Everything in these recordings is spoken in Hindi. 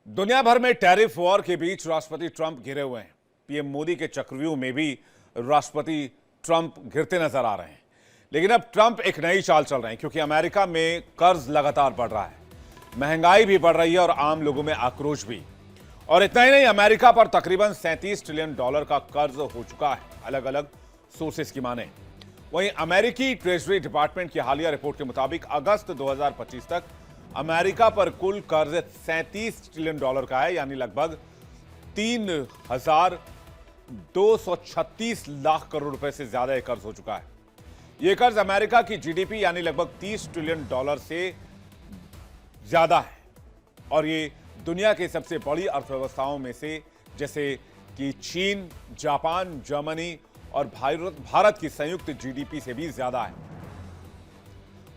दुनिया भर में टैरिफ वॉर के बीच राष्ट्रपति ट्रंप घिरे हुए हैं। पीएम मोदी के चक्रव्यूह में भी राष्ट्रपति ट्रंप घिरते नजर आ रहे हैं। लेकिन अब ट्रंप एक नई चाल चल रहे हैं, क्योंकि अमेरिका में कर्ज लगातार बढ़ रहा है, महंगाई भी बढ़ रही है और आम लोगों में आक्रोश भी। और इतना ही नहीं, अमेरिका पर तकरीबन $37 ट्रिलियन का कर्ज हो चुका है, अलग अलग सोर्सेस की माने। वहीं अमेरिकी ट्रेजरी डिपार्टमेंट की हालिया रिपोर्ट के मुताबिक अगस्त 2025 तक अमेरिका पर कुल कर्ज $37 ट्रिलियन का है, यानी लगभग 3,236 लाख करोड़ रुपए से ज्यादा यह कर्ज हो चुका है। यह कर्ज अमेरिका की जीडीपी यानी लगभग $30 ट्रिलियन से ज्यादा है और ये दुनिया की सबसे बड़ी अर्थव्यवस्थाओं में से, जैसे कि चीन, जापान, जर्मनी और भारत की संयुक्त जीडीपी से भी ज्यादा है।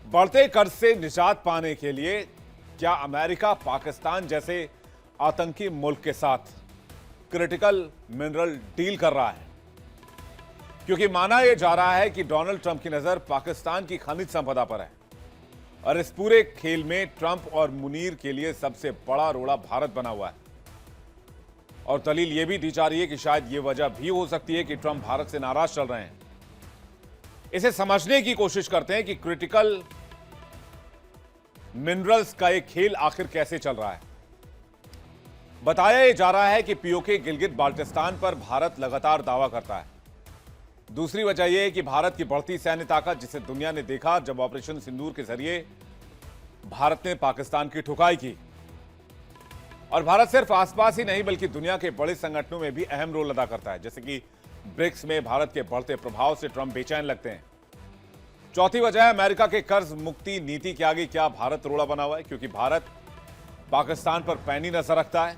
बढ़ते कर्ज से निजात पाने के लिए क्या अमेरिका पाकिस्तान जैसे आतंकी मुल्क के साथ क्रिटिकल मिनरल डील कर रहा है? क्योंकि माना यह जा रहा है कि डोनाल्ड ट्रंप की नजर पाकिस्तान की खनिज संपदा पर है और इस पूरे खेल में ट्रंप और मुनीर के लिए सबसे बड़ा रोड़ा भारत बना हुआ है। और दलील यह भी दी जा रही है कि शायद यह वजह भी हो सकती है कि ट्रंप भारत से नाराज चल रहे हैं। इसे समझने की कोशिश करते हैं कि क्रिटिकल मिनरल्स का एक खेल आखिर कैसे चल रहा है। बताया जा रहा है कि पीओके गिलगित बाल्टिस्तान पर भारत लगातार दावा करता है। दूसरी वजह यह है कि भारत की बढ़ती सैन्य ताकत, जिसे दुनिया ने देखा जब ऑपरेशन सिंदूर के जरिए भारत ने पाकिस्तान की ठुकाई की। और भारत सिर्फ आसपास ही नहीं बल्कि दुनिया के बड़े संगठनों में भी अहम रोल अदा करता है, जैसे कि ब्रिक्स में भारत के बढ़ते प्रभाव से ट्रंप बेचैन लगते हैं। चौथी वजह है अमेरिका के कर्ज मुक्ति नीति के आगे क्या भारत रोड़ा बना हुआ है, क्योंकि भारत पाकिस्तान पर पैनी नजर रखता है।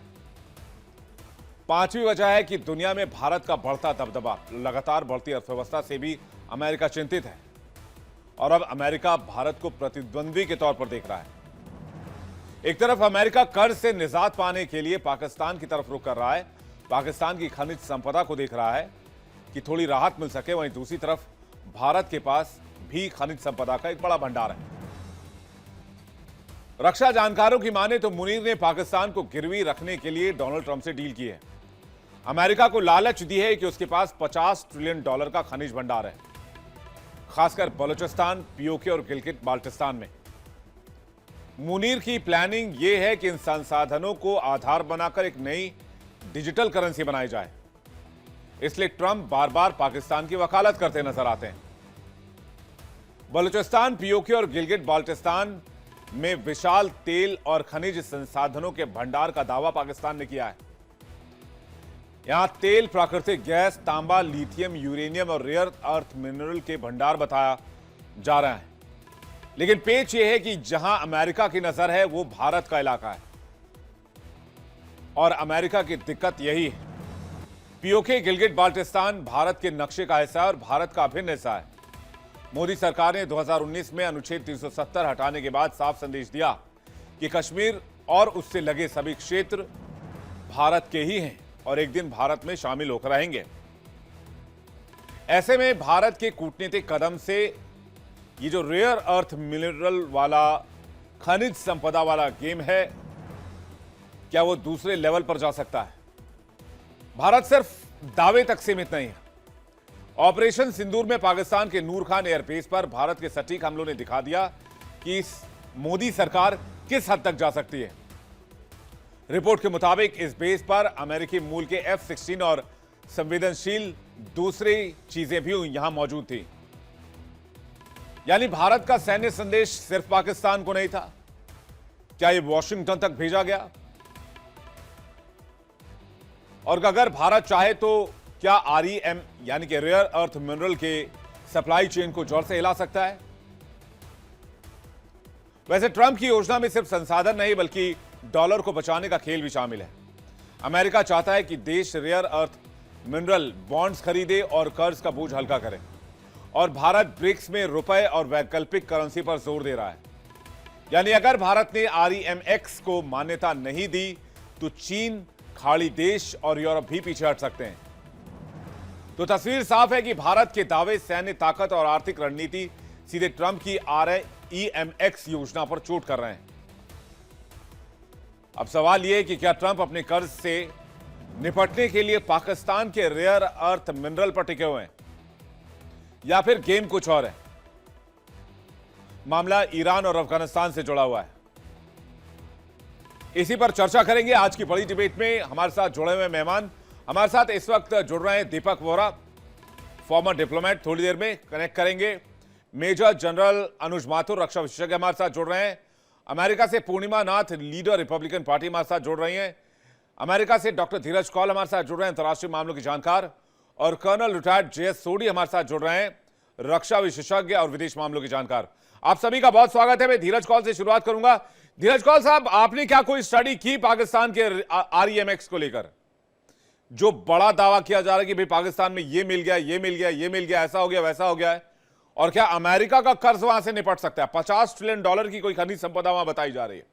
पांचवी वजह है कि दुनिया में भारत का बढ़ता दबदबा, लगातार बढ़ती अर्थव्यवस्था से भी अमेरिका चिंतित है और अब अमेरिका भारत को प्रतिद्वंद्वी के तौर पर देख रहा है। एक तरफ अमेरिका कर्ज से निजात पाने के लिए पाकिस्तान की तरफ रुख कर रहा है, पाकिस्तान की खनिज संपदा को देख रहा है कि थोड़ी राहत मिल सके। वहीं दूसरी तरफ भारत के पास भी खनिज संपदा का एक बड़ा भंडार है। रक्षा जानकारों की माने तो मुनीर ने पाकिस्तान को गिरवी रखने के लिए डोनाल्ड ट्रंप से डील की है। अमेरिका को लालच दी है कि उसके पास $50 ट्रिलियन का खनिज भंडार है, खासकर बलूचिस्तान, पीओके और गिलगित बाल्टिस्तान में। मुनीर की प्लानिंग यह है कि इन संसाधनों को आधार बनाकर एक नई डिजिटल करेंसी बनाई जाए। इसलिए ट्रंप बार बार पाकिस्तान की वकालत करते नजर आते हैं। बलूचिस्तान, पीओके और गिलगित बाल्टिस्तान में विशाल तेल और खनिज संसाधनों के भंडार का दावा पाकिस्तान ने किया है। यहां तेल, प्राकृतिक गैस, तांबा, लिथियम, यूरेनियम और रेयर अर्थ मिनरल के भंडार बताया जा रहा है। लेकिन पेच यह है कि जहां अमेरिका की नजर है वो भारत का इलाका है और अमेरिका की दिक्कत यही है। पीओके गिलगित बाल्टिस्तान भारत के नक्शे का हिस्सा है और भारत का अभिन्न हिस्सा है। मोदी सरकार ने 2019 में अनुच्छेद 370 हटाने के बाद साफ संदेश दिया कि कश्मीर और उससे लगे सभी क्षेत्र भारत के ही हैं और एक दिन भारत में शामिल होकर रहेंगे। ऐसे में भारत के कूटनीतिक कदम से ये जो रेयर अर्थ मिनरल वाला खनिज संपदा वाला गेम है, क्या वो दूसरे लेवल पर जा सकता है? भारत सिर्फ दावे तक सीमित नहीं है। ऑपरेशन सिंदूर में पाकिस्तान के नूर खान एयरबेस पर भारत के सटीक हमलों ने दिखा दिया कि इस मोदी सरकार किस हद तक जा सकती है। रिपोर्ट के मुताबिक इस बेस पर अमेरिकी मूल के F-16 और संवेदनशील दूसरी चीजें भी यहां मौजूद थी। यानी भारत का सैन्य संदेश सिर्फ पाकिस्तान को नहीं था, क्या यह वॉशिंगटन तक भेजा गया? और अगर भारत चाहे तो क्या REM यानी कि रेयर अर्थ मिनरल के सप्लाई चेन को जड़ से हिला सकता है? वैसे ट्रंप की योजना में सिर्फ संसाधन नहीं बल्कि डॉलर को बचाने का खेल भी शामिल है। अमेरिका चाहता है कि देश रेयर अर्थ मिनरल बॉन्ड्स खरीदे और कर्ज का बोझ हल्का करे, और भारत ब्रिक्स में रुपए और वैकल्पिक करेंसी पर जोर दे रहा है। यानी अगर भारत ने REMX को मान्यता नहीं दी तो चीन, खाड़ी देश और यूरोप भी पीछे हट सकते हैं। तो तस्वीर साफ है कि भारत के दावे, सैन्य ताकत और आर्थिक रणनीति सीधे ट्रंप की REMX योजना पर चोट कर रहे हैं। अब सवाल यह है कि क्या ट्रंप अपने कर्ज से निपटने के लिए पाकिस्तान के रेयर अर्थ मिनरल पर टिके हुए हैं या फिर गेम कुछ और है। मामला ईरान और अफगानिस्तान से जुड़ा हुआ है। इसी पर चर्चा करेंगे आज की बड़ी डिबेट में। हमारे साथ जुड़े हुए मेहमान हमारे साथ इस वक्त जुड़ रहे हैं दीपक वोरा, फॉर्मर डिप्लोमेट, थोड़ी देर में कनेक्ट करेंगे। मेजर जनरल अनुज माथुर, रक्षा विशेषज्ञ हमारे साथ जुड़ रहे हैं। अमेरिका से पूर्णिमा नाथ, लीडर रिपब्लिकन पार्टी हमारे साथ जुड़ रही हैं। अमेरिका से डॉक्टर धीरज कौल हमारे साथ जुड़ रहे हैं, अंतर्राष्ट्रीय मामलों की जानकार। और कर्नल रिटायर्ड जेएस सोडी हमारे साथ जुड़ रहे हैं, रक्षा विशेषज्ञ और विदेश मामलों की जानकार। आप सभी का बहुत स्वागत है। मैं धीरज कौल से शुरुआत करूंगा। धीरज कौल साहब, आपने क्या कोई स्टडी की पाकिस्तान के आरईएमएक्स को लेकर? जो बड़ा दावा किया जा रहा है कि भाई पाकिस्तान में ये मिल गया, ये मिल गया, ये मिल गया, ऐसा हो गया, वैसा हो गया है, और क्या अमेरिका का कर्ज वहां से निपट सकता है? $50 ट्रिलियन की कोई खनिज संपदा वहां बताई जा रही है।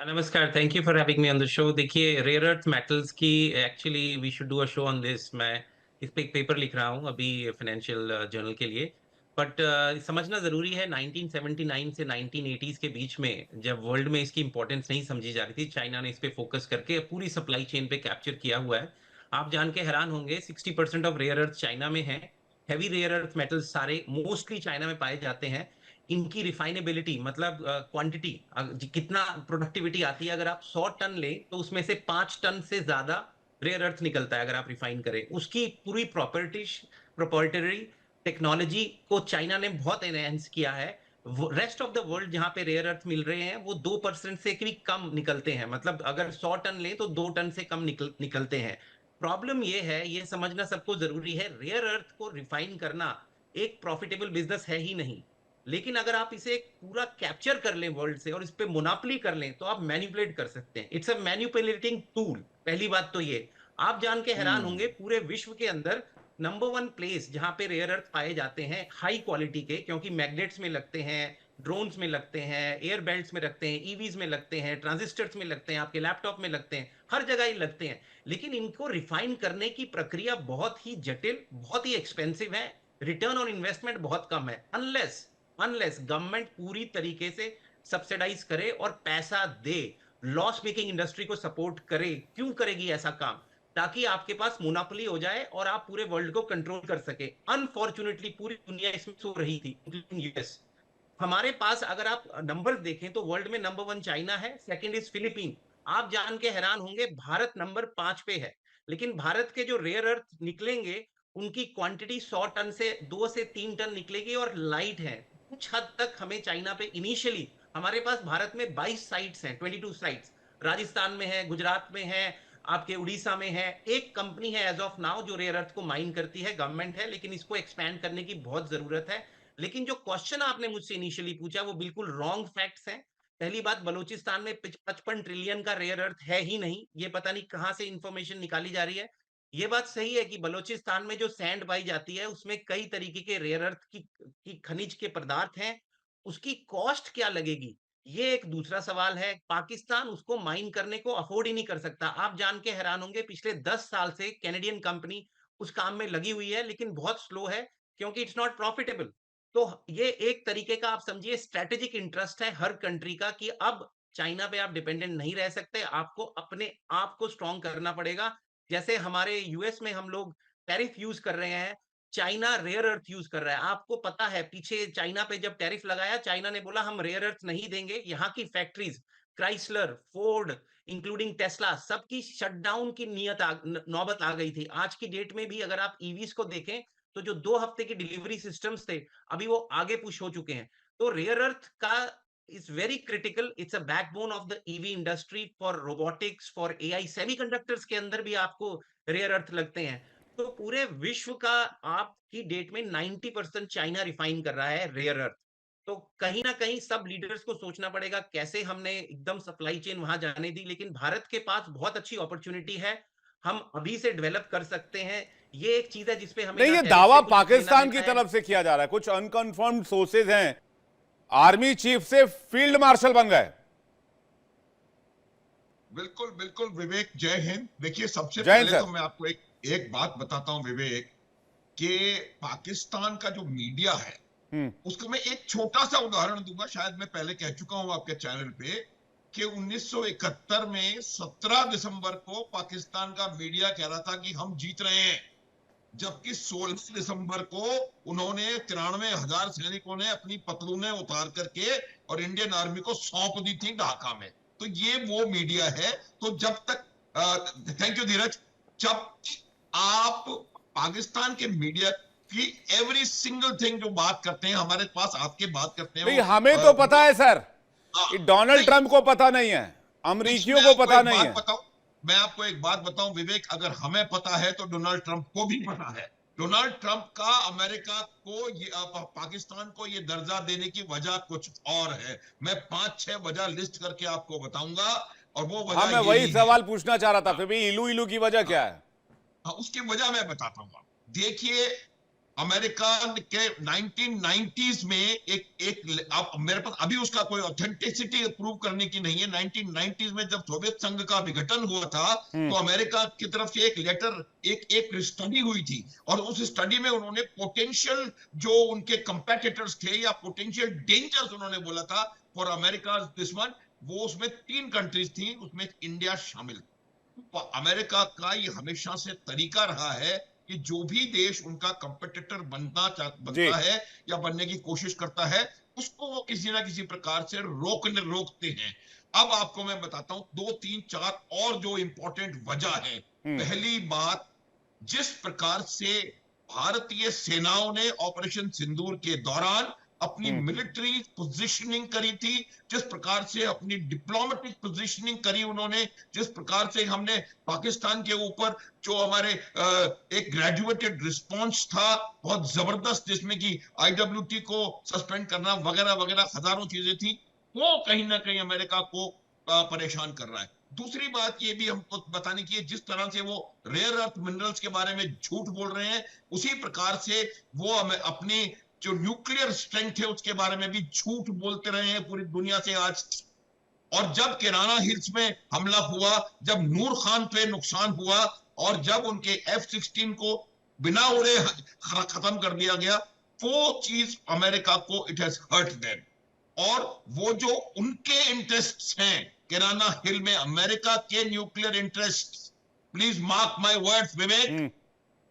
नमस्कार, thank you for having me on the show. देखिए, रेयर अर्थ मेटल्स की actually we should do a show on this. मैं इस पे एक पेपर लिख रहा हूँ अभी फाइनेंशियल जर्नल के लिए। बट समझना जरूरी है, 1979 से 1980s के बीच में जब वर्ल्ड में इसकी इंपॉर्टेंस नहीं समझी जा रही थी, चाइना ने इस पे फोकस करके पूरी सप्लाई चेन पे कैप्चर किया हुआ है। आप जान के हैरान होंगे, 60% ऑफ रेयर अर्थ चाइना में है। हैवी रेयर अर्थ मेटल्स सारे मोस्टली चाइना में पाए जाते हैं। इनकी रिफाइनेबिलिटी मतलब क्वांटिटी, कितना प्रोडक्टिविटी आती है, अगर आप 100 टन ले तो उसमें से 5 टन से ज्यादा रेयर अर्थ निकलता है अगर आप रिफाइन करें। उसकी पूरी प्रोprietary टेक्नोलॉजी को चाइना ने बहुत एनहेंस किया है। रेस्ट ऑफ द वर्ल्ड जहां पे रेयर अर्थ मिल रहे हैं वो 2% से भी कम निकलते हैं। मतलब अगर 100 टन ले तो 2 टन से कम निकलते हैं। प्रॉब्लम ये है, ये समझना सबको जरूरी है, रेयर अर्थ को रिफाइन करना एक प्रॉफिटेबल बिजनेस है ही नहीं। लेकिन अगर आप इसे पूरा कैप्चर कर लें वर्ल्ड से और इस पे मोनोपोली कर लें तो आप मैनिपुलेट कर सकते हैं। It's a manipulating tool. पहली बात तो ये, आप जान के हैरान होंगे, पूरे विश्व के अंदर नंबर 1 प्लेस जहां पे रेयर अर्थ पाए जाते हैं हाई क्वालिटी के, क्योंकि मैग्नेट्स में लगते हैं, ड्रोन्स में लगते हैं, एयर बेल्ट्स में लगते हैं, ईवीज में लगते हैं, ट्रांजिस्टर्स में लगते हैं, आपके लैपटॉप में लगते हैं, हर जगह ही लगते हैं। लेकिन इनको रिफाइन करने की प्रक्रिया बहुत ही जटिल, बहुत ही एक्सपेंसिव है। रिटर्न ऑन इन्वेस्टमेंट बहुत कम है, अनलेस गवर्नमेंट पूरी तरीके से सब्सिडाइज करे और पैसा दे, लॉस मेकिंग इंडस्ट्री को सपोर्ट करे। क्यों करेगी ऐसा काम? ताकि आपके पास मोनोपोली हो जाए और आप पूरे वर्ल्ड को कंट्रोल कर सके। अनफॉर्चुनेटली पूरी दुनिया इसमें सो रही थी, इंक्लूडिंग यूएस। हमारे पास अगर आप नंबर देखें तो वर्ल्ड में नंबर 1 चाइना है, सेकंड इज फिलीपीन। आप जान के हैरान होंगे, भारत नंबर 5 पे है। लेकिन भारत के जो रेयर अर्थ निकलेंगे उनकी क्वांटिटी 100 टन से 2 से 3 टन निकलेगी और लाइट है। कुछ हद तक हमें चाइना पे इनिशियली, हमारे पास भारत में 22 साइट्स हैं, 22 साइट्स राजस्थान में है, गुजरात में है, आपके उड़ीसा में है। एक कंपनी है एज ऑफ नाउ जो रेयर अर्थ को माइन करती है, गवर्नमेंट है, लेकिन इसको एक्सपैंड करने की बहुत जरूरत है। लेकिन जो क्वेश्चन आपने मुझसे इनिशियली पूछा वो बिल्कुल रॉन्ग फैक्ट्स हैं। पहली बात, बलूचिस्तान में 55 ट्रिलियन का रेयर अर्थ है ही नहीं। ये पता नहीं कहां से इंफॉर्मेशन निकाली जा रही है। ये बात सही है कि बलूचिस्तान में जो सैंड पाई जाती है उसमें कई तरीके के रेयर अर्थ की खनिज के पदार्थ हैं। उसकी कॉस्ट क्या लगेगी, ये एक दूसरा सवाल है। पाकिस्तान उसको माइन करने को अफोर्ड ही नहीं कर सकता। आप जान के हैरान होंगे, पिछले 10 साल से कैनेडियन कंपनी उस काम में लगी हुई है, लेकिन बहुत स्लो है क्योंकि इट्स नॉट प्रॉफिटेबल। तो ये एक तरीके का आप समझिए स्ट्रेटेजिक इंटरेस्ट है हर कंट्री का कि अब चाइना पे आप डिपेंडेंट नहीं रह सकते, आपको अपने आप को स्ट्रांग करना पड़ेगा। जैसे हमारे यूएस में हम लोग टैरिफ यूज कर रहे हैं, चाइना रेयर अर्थ यूज कर रहा है। आपको पता है पीछे चाइना पे जब टैरिफ लगाया, चाइना ने बोला हम रेयर अर्थ नहीं देंगे। यहाँ की factories Chrysler, Ford, including Tesla, सबकी शटडाउन की नौबत आ गई थी। आज की डेट में भी अगर आप ईवीज को देखें तो जो 2 हफ्ते के डिलीवरी सिस्टम्स थे अभी वो आगे पुश हो चुके हैं। तो रेयर अर्थ का is very critical. It's a backbone of the EV industry, for robotics, for AI, semiconductors के अंदर भी आपको रेयर अर्थ लगते हैं। तो पूरे विश्व का आज की डेट में 90% चाइना रिफाइन कर रहा है रेयर अर्थ। तो कहीं ना कहीं सब लीडर्स को सोचना पड़ेगा कैसे हमने एकदम सप्लाई चेन वहां जाने दी। लेकिन भारत के पास बहुत अच्छी अपॉर्चुनिटी है, हम अभी से डेवलप कर सकते हैं। ये एक चीज है जिसपे हमें नहीं, ना ये टैरिफ दावा से कुछ लेना पाकिस्तान की देना है। तरफ से किया जा रहा है। कुछ अनकंफर्म्ड सोर्सेज हैं, आर्मी चीफ से फील्ड मार्शल बन गए। बिल्कुल बिल्कुल विवेक, जय हिंद। देखिए, सबसे जय हिंद पहले सर। तो मैं आपको एक बात बताता हूं विवेक, कि पाकिस्तान का जो मीडिया है उसको मैं एक छोटा सा उदाहरण दूंगा, शायद मैं पहले कह चुका हूं आपके चैनल पे, कि 1971 में 17 दिसंबर को पाकिस्तान का मीडिया कह रहा था कि हम जीत रहे हैं, जबकि 16 दिसंबर को उन्होंने 93,000 सैनिकों ने अपनी पतलूनें उतार करके और इंडियन आर्मी को सौंप दी थी ढाका में। तो ये वो मीडिया है। तो जब तक थैंक यू धीरज, जब आप पाकिस्तान के मीडिया की एवरी सिंगल थिंग जो बात करते हैं हमारे पास आपके बात करते हैं, नहीं, हमें तो पता है सर, हाँ, डोनाल्ड ट्रंप को पता नहीं है, अमरीकियों को पता नहीं है। मैं आपको एक बात बताऊं विवेक, अगर हमें पता है तो डोनाल्ड ट्रंप को भी पता है। डोनाल्ड ट्रंप का अमेरिका को पाकिस्तान को ये दर्जा देने की वजह कुछ और है। मैं 5-6 वजह लिस्ट करके आपको बताऊंगा, और वो वजह मैं वही सवाल पूछना चाह रहा था, फिर भी इलू इलू की वजह क्या है? हाँ, उसकी वजह मैं बताता हूँ। देखिए, अमेरिका के 1990s में एक आप मेरे पास अभी उसका कोई ऑथेंटिसिटी प्रूव करने की नहीं है। 1990s में जब सोवियत संघ का विघटन हुआ था, तो अमेरिका की तरफ से एक लेटर, एक स्टडी हुई थी, और उस स्टडी में उन्होंने पोटेंशियल जो उनके कंपेटिटर्स थे या पोटेंशियल डेंजर्स उन्होंने बोला था फॉर अमेरिका दिस वन, वो उसमें 3 कंट्रीज थी, उसमें इंडिया शामिल। अमेरिका का ये हमेशा से तरीका रहा है कि जो भी देश उनका कंपेटिटर बनता है या बनने की कोशिश करता है, उसको वो किसी ना किसी प्रकार से रोकते हैं। अब आपको मैं बताता हूं 2, 3, 4 और जो इंपॉर्टेंट वजह है। पहली बात, जिस प्रकार से भारतीय सेनाओं ने ऑपरेशन सिंदूर के दौरान अपनी मिलिट्री पोजीशनिंग करी थी, जिस प्रकार से अपनी डिप्लोमेटिक पोजीशनिंग करी उन्होंने, जिस प्रकार से हमने पाकिस्तान के ऊपर जो हमारे एक ग्रेजुएटेड रिस्पांस था बहुत जबरदस्त, जिसमें कि IWT को सस्पेंड करना वगैरह वगैरह हजारों चीजें थी, वो कहीं ना कहीं अमेरिका को परेशान कर रहा है। दूसरी बात ये भी हमको बताने की है, जिस तरह से वो रेयर अर्थ मिनरल्स के बारे में झूठ बोल रहे हैं, उसी प्रकार से वो अपनी जो न्यूक्लियर स्ट्रेंथ है उसके बारे में भी झूठ बोलते रहे हैं पूरी दुनिया से आज। और जब किराना हिल्स में हमला हुआ, जब नूर खान पे नुकसान हुआ, और जब उनके F-16 को बिना उड़े खत्म कर दिया गया, वो चीज अमेरिका को इट हैज हर्ट देम। और वो जो उनके इंटरेस्ट्स हैं किराना हिल में, अमेरिका के nuclear interest, please mark my words Vivek,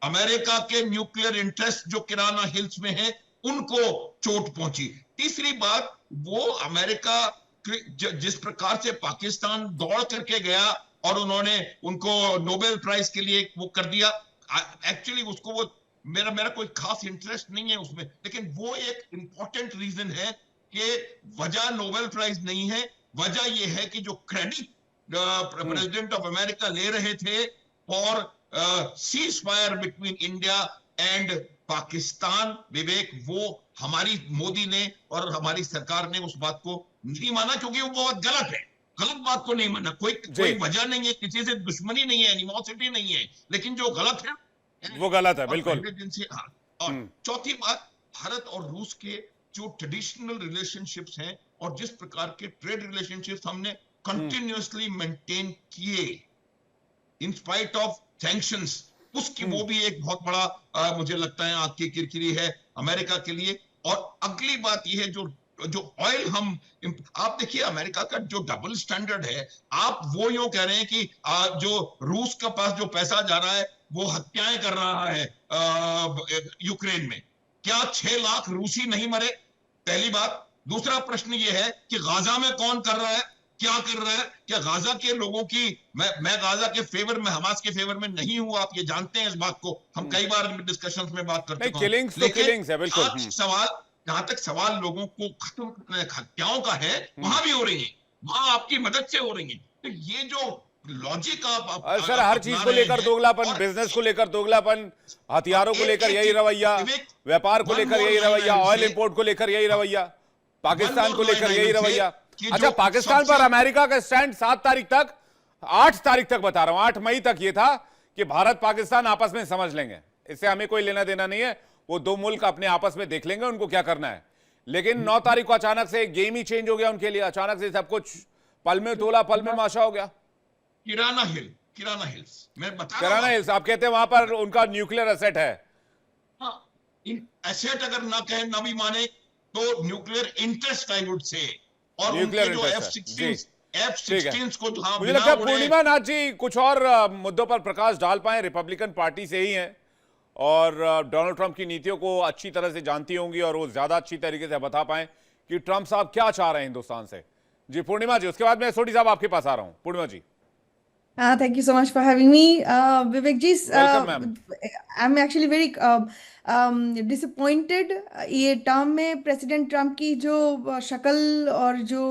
America के न्यूक्लियर इंटरेस्ट जो किराना हिल्स में है, उनको चोट पहुंची। तीसरी बात, वो अमेरिका जिस प्रकार से पाकिस्तान दौड़ करके गया और उन्होंने उनको नोबेल प्राइज के लिए वो कर दिया, एक्चुअली उसको वो मेरा कोई खास इंटरेस्ट नहीं है उसमें, लेकिन वो एक इंपॉर्टेंट रीजन है कि वजह नोबेल प्राइज नहीं है, वजह ये है कि जो क्रेडिट प्रेसिडेंट ऑफ अमेरिका ले रहे थे for ceasefire between India and Pakistan, Vivek, वो हमारी मोदी ने और हमारी सरकार ने उस बात को नहीं माना, क्योंकि वो बहुत गलत है। गलत बात को नहीं माना, कोई वजह नहीं है, किसी से दुश्मनी नहीं है, एनिमोसिटी नहीं है, लेकिन जो गलत है वो गलत है, बिल्कुल। और चौथी बात, भारत और रूस के जो ट्रेडिशनल रिलेशनशिप्स हैं और जिस प्रकार के ट्रेड रिलेशनशिप्स हमने कंटिन्यूअसली मेंटेन किए इन स्पाइट ऑफ सैंक्शंस, उसकी वो भी एक बहुत बड़ा मुझे लगता है आंख की किरकिरी है अमेरिका के लिए। और अगली बात ये है, जो ऑयल आप देखिए अमेरिका का जो डबल स्टैंडर्ड है, आप वो यूं कह रहे हैं कि जो रूस के पास जो पैसा जा रहा है वो हत्याएं कर रहा है यूक्रेन में। क्या 6 लाख रूसी नहीं मरे? पहली बात। दूसरा प्रश्न ये है कि गाजा में कौन कर रहा है, क्या कर रहा है? क्या गाजा के लोगों की, मैं गाजा के फेवर में, हमास के फेवर में नहीं हूं, आप ये जानते हैं इस बात को, हम कई बार डिस्कशंस में बात करते हैं। किलिंग्स तो किलिंग्स है, बिल्कुल। जहां तक सवाल लोगों को खत्म करने हत्याओं का है, वहां भी हो रही है, वहां आपकी मदद से हो रही है। तो ये जो लॉजिक आप सर, हर चीज को लेकर दोगलापन, बिजनेस को लेकर दोगलापन, हथियारों को लेकर यही रवैया, व्यापार को लेकर यही रवैया, ऑयल इंपोर्ट को लेकर यही रवैया, पाकिस्तान को लेकर यही रवैया। अच्छा, पाकिस्तान पर अमेरिका का स्टैंड 8 तारीख तक बता रहा हूं, 8 मई तक ये था कि भारत पाकिस्तान आपस में समझ लेंगे, इससे हमें कोई लेना देना नहीं है, वो 2 मुल्क अपने आपस में देख लेंगे उनको क्या करना है। लेकिन 9 तारीख को अचानक से गेम ही चेंज हो गया उनके लिए, अचानक से सब कुछ पल में तोला पल में माशा हो गया। किराना हिल्स मैं बता रहा हूं, किराना हिल्स आप कहते हैं वहां पर उनका न्यूक्लियर एसेट है। हाँ, एसेट अगर ना कहे ना भी माने तो nuclear interest I would say, और उनके जो ठीक है। F-16 को जहां मुझे बिना लगता है उड़े पूर्णिमा नाथ जी कुछ और मुद्दों पर प्रकाश डाल पाए, रिपब्लिकन पार्टी से ही हैं और डोनाल्ड ट्रंप की नीतियों को अच्छी तरह से जानती होंगी और वो ज्यादा अच्छी तरीके से बता पाए कि ट्रंप साहब क्या चाह रहे हैं हिंदुस्तान से। जी पूर्णिमा जी, उसके बाद मैं सोडी साहब आपके पास आ रहा हूं। Purnima ji, Thank you so much for having me. Vivek ji, welcome ma'am. I'm actually very disappointed. ये टर्म में प्रेसिडेंट ट्रम्प की जो शक्ल और जो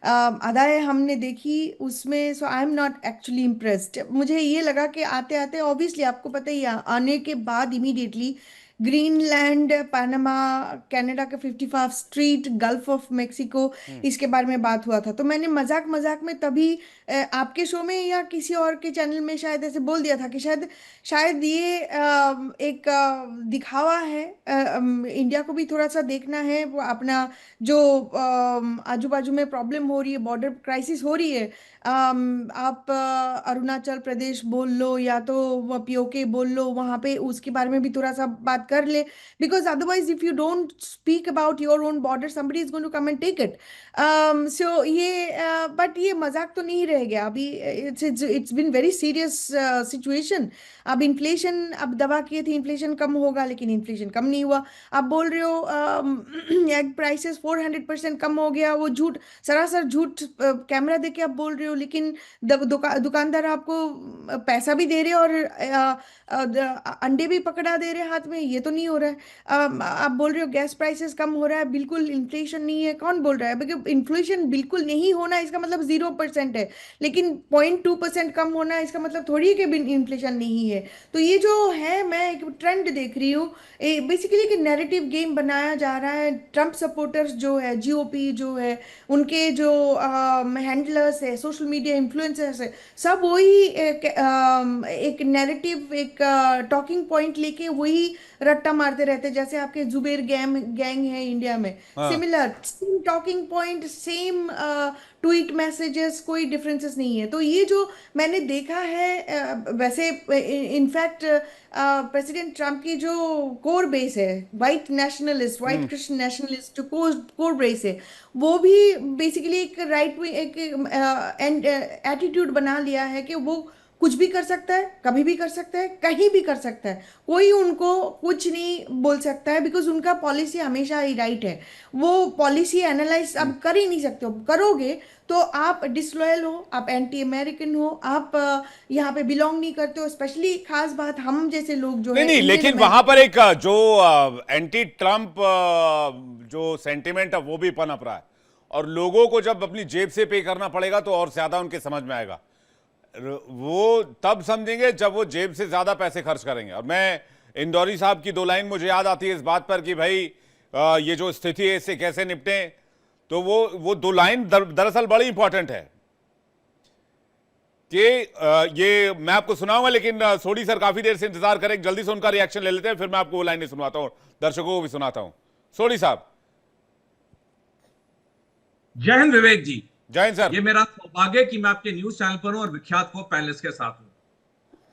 अदाएं हमने देखी उसमें so I am not actually impressed. मुझे ये लगा कि आते आते ऑब्वियसली आपको पता ही है, आने के बाद इमीडिएटली ग्रीनलैंड, पनामा, कनाडा का 55 स्ट्रीट, गल्फ ऑफ मेक्सिको, इसके बारे में बात हुआ था। तो मैंने मजाक मजाक में तभी आपके शो में या किसी और के चैनल में शायद ऐसे बोल दिया था कि शायद शायद ये एक दिखावा है। इंडिया को भी थोड़ा सा देखना है, वो अपना जो आजू बाजू में प्रॉब्लम हो रही है, बॉर्डर क्राइसिस हो रही है। आप अरुणाचल प्रदेश बोल लो या तो पीओके बोल लो, वहाँ पे उसके बारे में भी थोड़ा सा बात कर ले, because otherwise if you don't speak about your own border somebody is going to come and take it. सो ये बट ये मजाक तो नहीं रह गया अभी। It's been very serious situation. अब इन्फ्लेशन, अब दवा किए थे इन्फ्लेशन कम होगा, लेकिन इन्फ्लेशन कम नहीं हुआ। आप बोल रहे हो एग प्राइसेस 400% कम हो गया, वो झूठ, सरासर झूठ। कैमरा देके आप बोल रहे हो, लेकिन दुकानदार आपको पैसा भी दे रहे और अंडे भी पकड़ा दे रहे हाथ में, ये तो नहीं हो रहा है। आप बोल रहे हो गैस प्राइसेस कम हो रहा है, बिल्कुल इन्फ्लेशन नहीं है। कौन बोल रहा है? बिकॉज इन्फ्लेशन बिल्कुल नहीं होना इसका मतलब 0% है, लेकिन 0.2% कम होना इसका मतलब थोड़ी है कि इन्फ्लेशन नहीं है। तो ये जो है, मैं एक ट्रेंड देख रही हूँ, बेसिकली एक नैरेटिव गेम बनाया जा रहा है। ट्रम्प सपोर्टर्स जो है, जीओपी जो है, उनके जो हैंडलर्स है, सोशल मीडिया इन्फ्लुएंसर्स है, सब वही एक नैरेटिव, एक टॉकिंग पॉइंट लेके वही रट्टा मारते रहते हैं। जैसे आपके जुबेर गैंग है इंडिया में, हाँ। Similar same talking point, same tweet messages, कोई डिफरेंसेस नहीं है। तो ये जो मैंने देखा है, वैसे इनफैक्ट प्रेसिडेंट ट्रम्प की जो कोर बेस है, white nationalist, white Christian nationalist जो कोर बेस है, वो भी बेसिकली एक राइट विंग, एक एटीट्यूड बना लिया है कि वो कुछ भी कर सकता है, कभी भी कर सकता है, कहीं भी कर सकता है, कोई उनको कुछ नहीं बोल सकता है, बिकॉज उनका पॉलिसी हमेशा ही राइट है। वो पॉलिसी एनालाइज अब कर ही नहीं सकते हो। करोगे तो आप डिसलॉयल हो, आप एंटी अमेरिकन हो, आप यहाँ पे बिलोंग नहीं करते हो। स्पेशली खास बात हम जैसे लोग जो नहीं है नहीं, इंडियन लेकिन वहां पर एक जो एंटी ट्रंप जो सेंटिमेंट है वो भी पनप रहा है, और लोगों को जब अपनी जेब से पे करना पड़ेगा तो और ज्यादा उनके समझ में आएगा। वो तब समझेंगे जब वो जेब से ज्यादा पैसे खर्च करेंगे। और मैं इंदौरी साहब की 2 लाइन मुझे याद आती है इस बात पर कि भाई ये जो स्थिति है इससे कैसे निपटें। तो वो 2 लाइन दरअसल बड़ी इंपॉर्टेंट है कि ये मैं आपको सुनाऊंगा, लेकिन सोडी सर काफी देर से इंतजार करें, जल्दी से उनका रिएक्शन ले लेते हैं, फिर मैं आपको वो लाइनें सुनवाता हूं, दर्शकों को भी सुनाता हूं। सोडी साहब। जय हिंद विवेक जी। जय हिंद सर। ये मेरा सौभाग्य है कि मैं आपके न्यूज चैनल पर हूं और विख्यात को पैनलिस्ट के साथ हूं।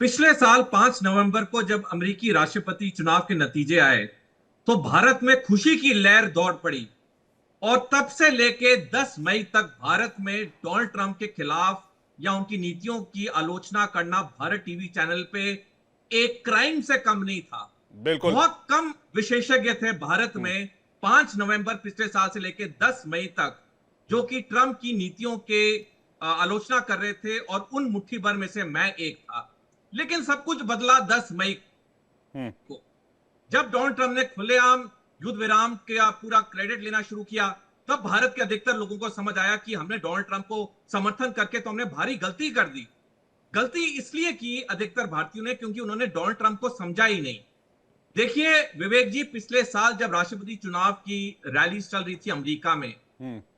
पिछले साल 5 नवंबर को जब अमेरिकी राष्ट्रपति चुनाव के नतीजे आए तो भारत में खुशी की लहर दौड़ पड़ी, और तब से लेके 10 मई तक भारत में डोनाल्ड ट्रंप के खिलाफ या उनकी नीतियों की आलोचना करना भारत टीवी चैनल पे एक क्राइम से कम नहीं था। बिल्कुल। बहुत कम विशेषज्ञ थे भारत में 5 नवंबर पिछले साल से लेके 10 मई तक जो कि ट्रंप की नीतियों के आलोचना कर रहे थे, और उन मुट्ठी भर में से मैं एक था। लेकिन सब कुछ बदला 10 मई को, जब डोनाल्ड ट्रंप ने खुलेआम युद्ध विराम का पूरा क्रेडिट लेना शुरू किया। तब भारत के अधिकतर लोगों को समझ आया कि हमने डोनाल्ड ट्रंप को समर्थन करके तो हमने भारी गलती कर दी। गलती इसलिए की अधिकतर भारतीयों ने क्योंकि उन्होंने डोनाल्ड ट्रंप को समझा ही नहीं। देखिए विवेक जी, पिछले साल जब राष्ट्रपति चुनाव की रैली चल रही थी अमेरिका में,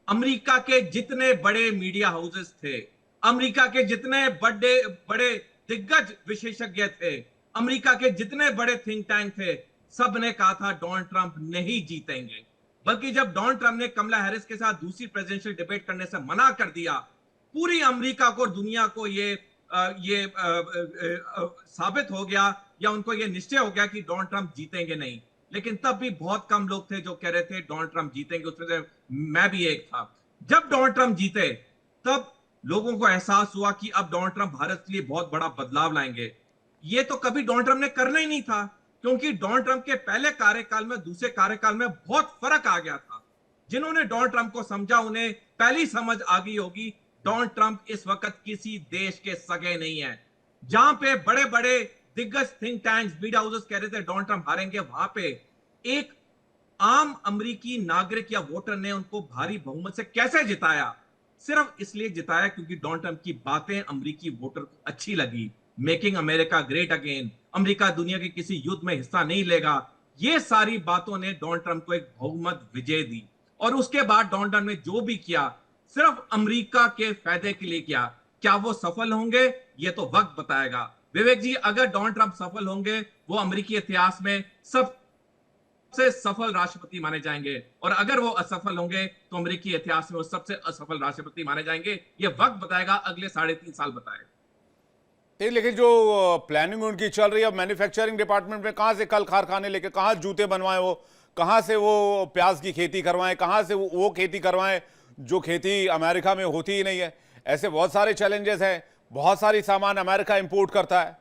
अमेरिका के जितने बड़े मीडिया हाउसेस थे, अमेरिका के जितने बड़े बड़े दिग्गज विशेषज्ञ थे, अमेरिका के जितने बड़े थिंक टैंक थे, सब ने कहा था डोनाल्ड ट्रंप नहीं जीतेंगे। बल्कि जब डोनाल्ड ट्रंप ने कमला हैरिस के साथ दूसरी प्रेसिडेंशियल डिबेट करने से मना कर दिया, पूरी अमेरिका को और दुनिया को ये साबित हो गया या उनको ये निश्चय हो गया कि डोनाल्ड ट्रंप जीतेंगे नहीं। लेकिन तब भी बहुत कम लोग थे जो कह रहे थे डोनाल्ड ट्रंप जीतेंगे, उसमें से मैं भी एक था। जब डोनाल्ड ट्रंप जीते तब लोगों को एहसास हुआ कि अब डोनाल्ड ट्रंप भारत के लिए बहुत बड़ा बदलाव लाएंगे। ये तो कभी डोनाल्ड ट्रंप ने करना ही नहीं था, क्योंकि डोनाल्ड ट्रंप के पहले कार्यकाल में दूसरे कार्यकाल में बहुत फर्क आ गया था। जिन्होंने डोनाल्ड ट्रंप को समझा उन्हें पहली समझ आ गई होगी, डोनाल्ड ट्रंप इस वक्त किसी देश के सगे नहीं है। जहां पे बड़े बड़े दिग्गज थिंक टैंक्स, मीडिया हाउसेस कह रहे थे डोनाल्ड ट्रंप हारेंगे, वहां पे एक आम अमेरिकी नागरिक या वोटर ने उनको भारी बहुमत से कैसे जिताया? सिर्फ इसलिए जिताया क्योंकि डोनाल्ड ट्रंप की बातें अमेरिकी वोटर को अच्छी लगी। Making America great again, America दुनिया के किसी युद्ध में हिस्सा नहीं लेगा, ये सारी बातों ने डोनाल्ड ट्रंप को एक बहुमत विजय दी। और उसके बाद डोनाल्ड ट्रंप ने जो भी किया सिर्फ अमेरिका के फायदे के लिए किया। क्या वो सफल होंगे? ये तो वक्त बताएगा। विवेक जी, अगर डोनाल्ड ट्रंप सफल होंगे, वो अमेरिकी इतिहास में सबसे सफल राष्ट्रपति माने जाएंगे, और अगर वो असफल होंगे तो अमेरिकी इतिहास में वो सबसे असफल राष्ट्रपति माने जाएंगे। ये वक्त बताएगा, अगले 3.5 साल बताएगा। लेकिन जो प्लानिंग उनकी चल रही है मैन्युफैक्चरिंग डिपार्टमेंट में, कहां से कल कारखाने लेके, कहां जूते बनवाएं, वो कहां से वो प्याज की खेती करवाएं, कहां से वो खेती करवाएं जो खेती अमेरिका में होती ही नहीं है। ऐसे बहुत सारे चैलेंजेस हैं। बहुत सारी सामान अमेरिका इंपोर्ट करता है।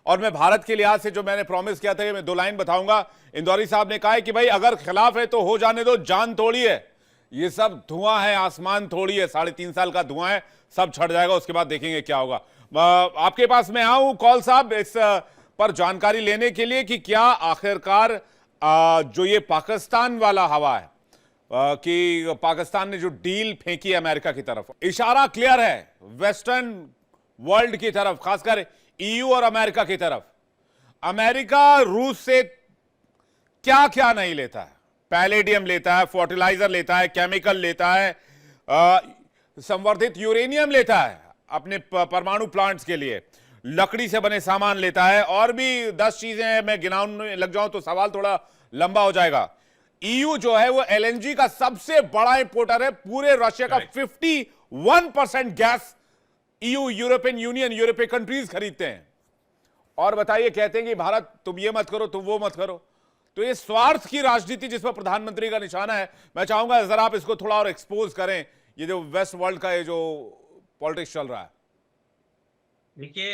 और मैं भारत के लिहाज से जो मैंने प्रॉमिस किया था, मैं 2 लाइन बताऊंगा। इंदौरी साहब ने कहा है कि भाई अगर खिलाफ है तो हो जाने दो, जान थोड़ी है, ये सब धुआं है, आसमान थोड़ी है, 3.5 साल का धुआं है, सब छट जाएगा, उसके बाद देखेंगे क्या होगा। आपके पास मैं आऊं कौल साहब इस पर जानकारी लेने के लिए कि क्या आखिरकार जो ये पाकिस्तान वाला हवा है कि पाकिस्तान ने जो डील फेंकी है अमेरिका की तरफ, इशारा क्लियर है वेस्टर्न वर्ल्ड की तरफ, खासकर ईयू और अमेरिका की तरफ। अमेरिका रूस से क्या क्या नहीं लेता है? पैलेडियम लेता है, फर्टिलाइजर लेता है, केमिकल लेता है, संवर्धित यूरेनियम लेता है अपने परमाणु प्लांट्स के लिए, लकड़ी से बने सामान लेता है, और भी 10 चीजें हैं। मैं गिनाने लग जाऊं तो सवाल थोड़ा लंबा हो जाएगा। ईयू जो है वो एलएनजी का सबसे बड़ा इंपोर्टर है। पूरे रशिया का 51% गैस ईयू, यूरोपियन यूनियन, यूरोपीय कंट्रीज खरीदते हैं। और बताइए, कहते हैं कि भारत तुम ये मत करो, तुम वो मत करो। तो ये स्वार्थ की राजनीति जिस पर प्रधानमंत्री का निशाना है, मैं चाहूंगा जरा आप इसको थोड़ा और एक्सपोज करें, ये जो वेस्ट वर्ल्ड का ये जो पॉलिटिक्स चल रहा है। देखिए,